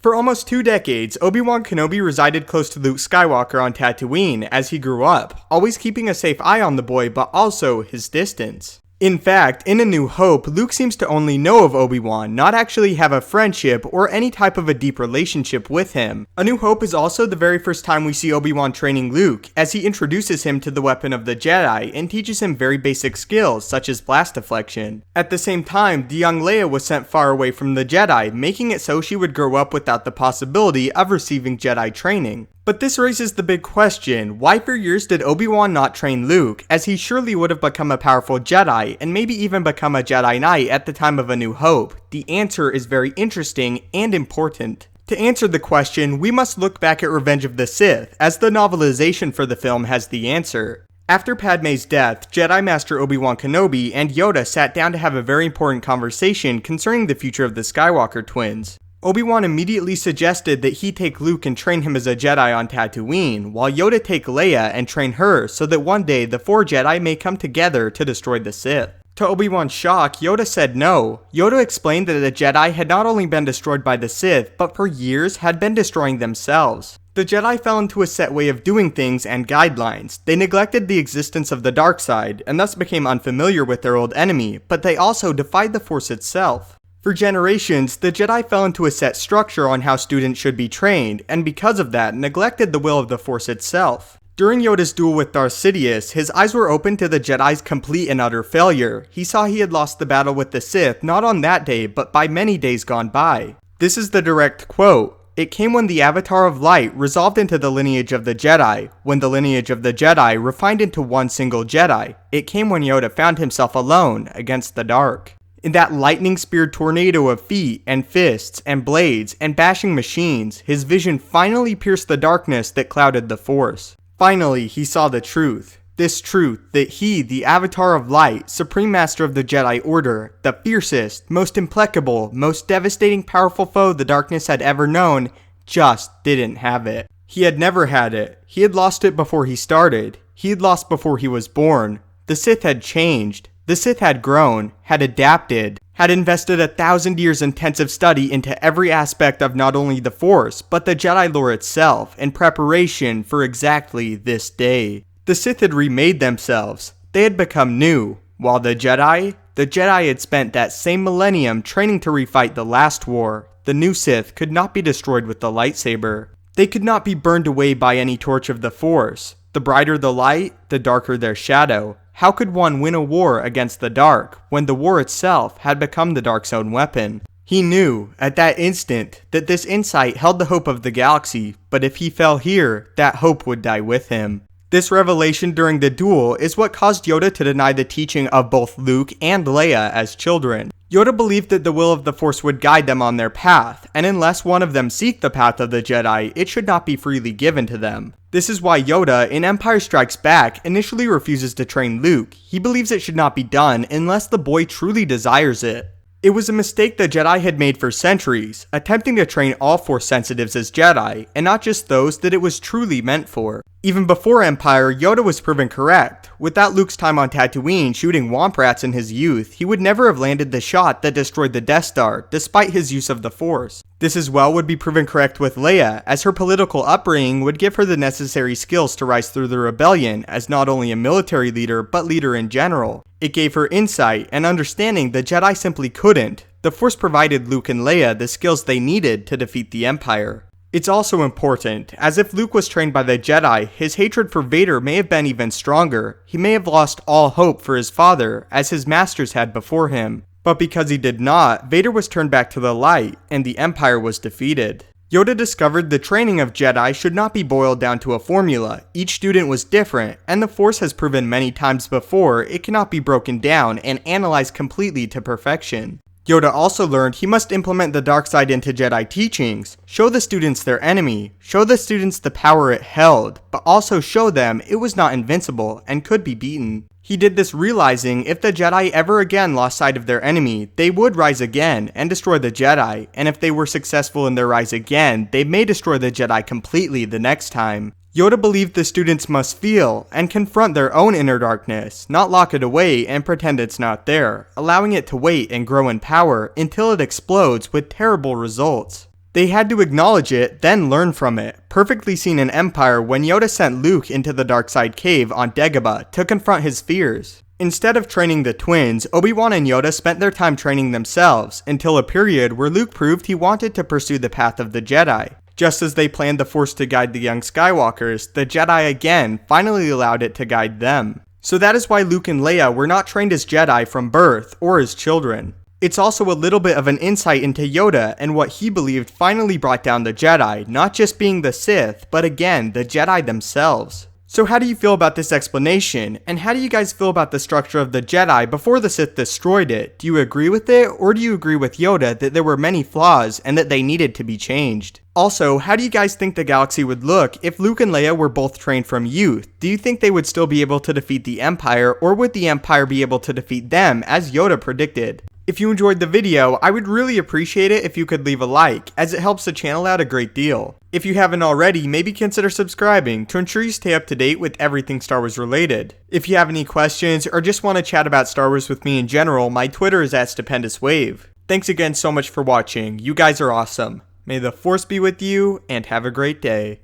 For almost 2 decades, Obi-Wan Kenobi resided close to Luke Skywalker on Tatooine as he grew up, always keeping a safe eye on the boy but also his distance. In fact, in A New Hope, Luke seems to only know of Obi-Wan, not actually have a friendship or any type of a deep relationship with him. A New Hope is also the very first time we see Obi-Wan training Luke, as he introduces him to the weapon of the Jedi and teaches him very basic skills such as blast deflection. At the same time, the young Leia was sent far away from the Jedi, making it so she would grow up without the possibility of receiving Jedi training. But this raises the big question, why for years did Obi-Wan not train Luke, as he surely would have become a powerful Jedi, and maybe even become a Jedi Knight at the time of A New Hope? The answer is very interesting and important. To answer the question, we must look back at Revenge of the Sith, as the novelization for the film has the answer. After Padme's death, Jedi Master Obi-Wan Kenobi and Yoda sat down to have a very important conversation concerning the future of the Skywalker twins. Obi-Wan immediately suggested that he take Luke and train him as a Jedi on Tatooine, while Yoda take Leia and train her so that one day the 4 Jedi may come together to destroy the Sith. To Obi-Wan's shock, Yoda said no. Yoda explained that the Jedi had not only been destroyed by the Sith, but for years had been destroying themselves. The Jedi fell into a set way of doing things and guidelines. They neglected the existence of the dark side, and thus became unfamiliar with their old enemy, but they also defied the Force itself. For generations, the Jedi fell into a set structure on how students should be trained, and because of that, neglected the will of the Force itself. During Yoda's duel with Darth Sidious, his eyes were open to the Jedi's complete and utter failure. He saw he had lost the battle with the Sith not on that day, but by many days gone by. This is the direct quote. It came when the Avatar of Light resolved into the lineage of the Jedi, when the lineage of the Jedi refined into one single Jedi. It came when Yoda found himself alone against the dark. In that lightning-speared tornado of feet and fists and blades and bashing machines, his vision finally pierced the darkness that clouded the Force. Finally, he saw the truth. This truth that he, the Avatar of Light, Supreme Master of the Jedi Order, the fiercest, most implacable, most devastating powerful foe the darkness had ever known, just didn't have it. He had never had it. He had lost it before he started. He had lost before he was born. The Sith had changed. The Sith had grown, had adapted, had invested 1,000 years intensive study into every aspect of not only the Force, but the Jedi lore itself, in preparation for exactly this day. The Sith had remade themselves. They had become new, while the Jedi had spent that same millennium training to refight the last war. The new Sith could not be destroyed with the lightsaber. They could not be burned away by any torch of the Force. The brighter the light, the darker their shadow. How could one win a war against the dark, when the war itself had become the dark's own weapon? He knew, at that instant, that this insight held the hope of the galaxy, but if he fell here, that hope would die with him. This revelation during the duel is what caused Yoda to deny the teaching of both Luke and Leia as children. Yoda believed that the will of the Force would guide them on their path, and unless one of them seek the path of the Jedi, it should not be freely given to them. This is why Yoda, in Empire Strikes Back, initially refuses to train Luke. He believes it should not be done unless the boy truly desires it. It was a mistake the Jedi had made for centuries, attempting to train all Force sensitives as Jedi, and not just those that it was truly meant for. Even before Empire, Yoda was proven correct. Without Luke's time on Tatooine shooting womp rats in his youth, he would never have landed the shot that destroyed the Death Star, despite his use of the Force. This as well would be proven correct with Leia, as her political upbringing would give her the necessary skills to rise through the rebellion as not only a military leader, but leader in general. It gave her insight and understanding the Jedi simply couldn't. The Force provided Luke and Leia the skills they needed to defeat the Empire. It's also important, as if Luke was trained by the Jedi, his hatred for Vader may have been even stronger. He may have lost all hope for his father, as his masters had before him. But because he did not, Vader was turned back to the light, and the Empire was defeated. Yoda discovered the training of Jedi should not be boiled down to a formula. Each student was different, and the Force has proven many times before it cannot be broken down and analyzed completely to perfection. Yoda also learned he must implement the dark side into Jedi teachings, show the students their enemy, show the students the power it held, but also show them it was not invincible and could be beaten. He did this realizing if the Jedi ever again lost sight of their enemy, they would rise again and destroy the Jedi, and if they were successful in their rise again, they may destroy the Jedi completely the next time. Yoda believed the students must feel and confront their own inner darkness, not lock it away and pretend it's not there, allowing it to wait and grow in power until it explodes with terrible results. They had to acknowledge it, then learn from it, perfectly seen in Empire when Yoda sent Luke into the dark side cave on Dagobah to confront his fears. Instead of training the twins, Obi-Wan and Yoda spent their time training themselves, until a period where Luke proved he wanted to pursue the path of the Jedi. Just as they planned the Force to guide the young Skywalkers, the Jedi again finally allowed it to guide them. So that is why Luke and Leia were not trained as Jedi from birth or as children. It's also a little bit of an insight into Yoda and what he believed finally brought down the Jedi, not just being the Sith, but again, the Jedi themselves. So how do you feel about this explanation, and how do you guys feel about the structure of the Jedi before the Sith destroyed it? Do you agree with it, or do you agree with Yoda that there were many flaws and that they needed to be changed? Also, how do you guys think the galaxy would look if Luke and Leia were both trained from youth? Do you think they would still be able to defeat the Empire, or would the Empire be able to defeat them, as Yoda predicted? If you enjoyed the video, I would really appreciate it if you could leave a like, as it helps the channel out a great deal. If you haven't already, maybe consider subscribing to ensure you stay up to date with everything Star Wars related. If you have any questions or just want to chat about Star Wars with me in general, my Twitter is @StupendousWave. Thanks again so much for watching. You guys are awesome. May the Force be with you, and have a great day.